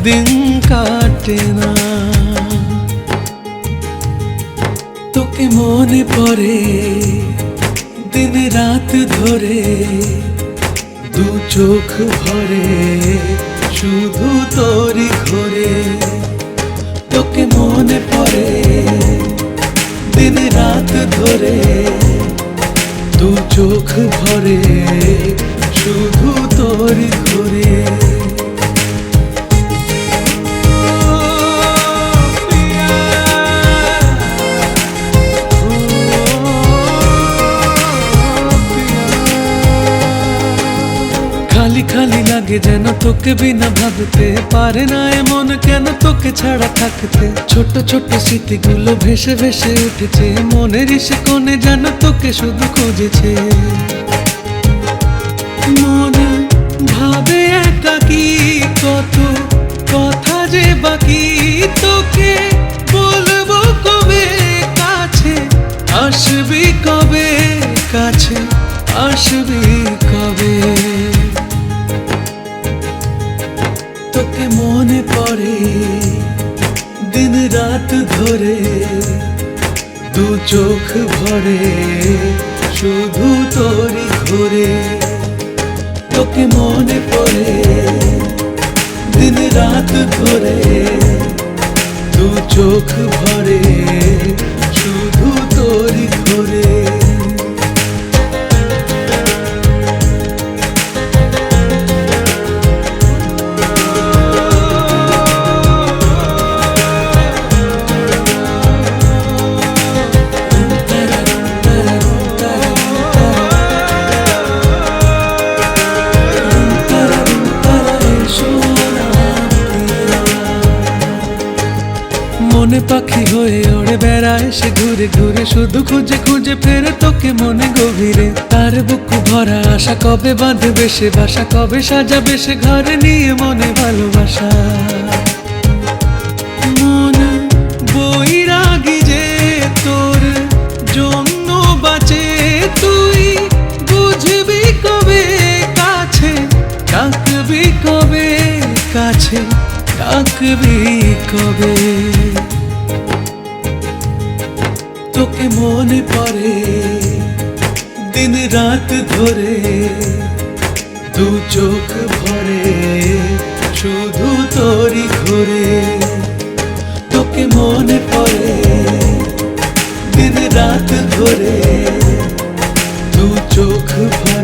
दिन काटे ना তোকে মনে পড়ে দিন রাত ধরে দু চোখ ভরে শুধু তোরই ঘরে তোকে মনে পড়ে দিন রাত ধরে দু চোখ ভরে শুধু তোরই ঘরে খালি খালি লাগে যেন তোকে বিনা ভাবতে পারে না এমন কেন তোকে ছাড়া থাকতে ছোট ছোট স্মৃতিগুলো ভেসে ভেসে উঠেছে মনের ইসে কোণে যেন তোকে শুধু খুঁজেছে মনে ভাবে একাকি কত কথা যে বাকি তোকে বলবো কবে কাছে আসবি কবে কাছে আসবি কবে তোকে মনে পড়ে দিন রাত ধরে দু চোখ ভরে শুধু তোরই ঘরে তোকে মনে পড়ে দিন রাত ধরে দু চোখ ভরে শুধু তোরই ঘরে মনে পাখি হয়ে ওড়ে বেড়ায় সে ঘুরে ঘুরে শুধু খুঁজে খুঁজে ফেরে তোকে মনে গভীরে তার বুক ভরা আশা কবে বাঁধবে সে বাসা কবে সাজাবে সে ঘরে নিয়ে মনে ভালোবাসা মন বৈরাগী যে তোর জন্য বাঁচে তুই বুঝবি কবে কাছে ডাকবি কবে কাছে ডাকবি কবে তোকে মনে পড়ে দিন রাত ধরে দু চোখ ভরে শুধু তোরই ঘরে তোকে মনে পড়ে দিন রাত ধরে দু চোখ ভরে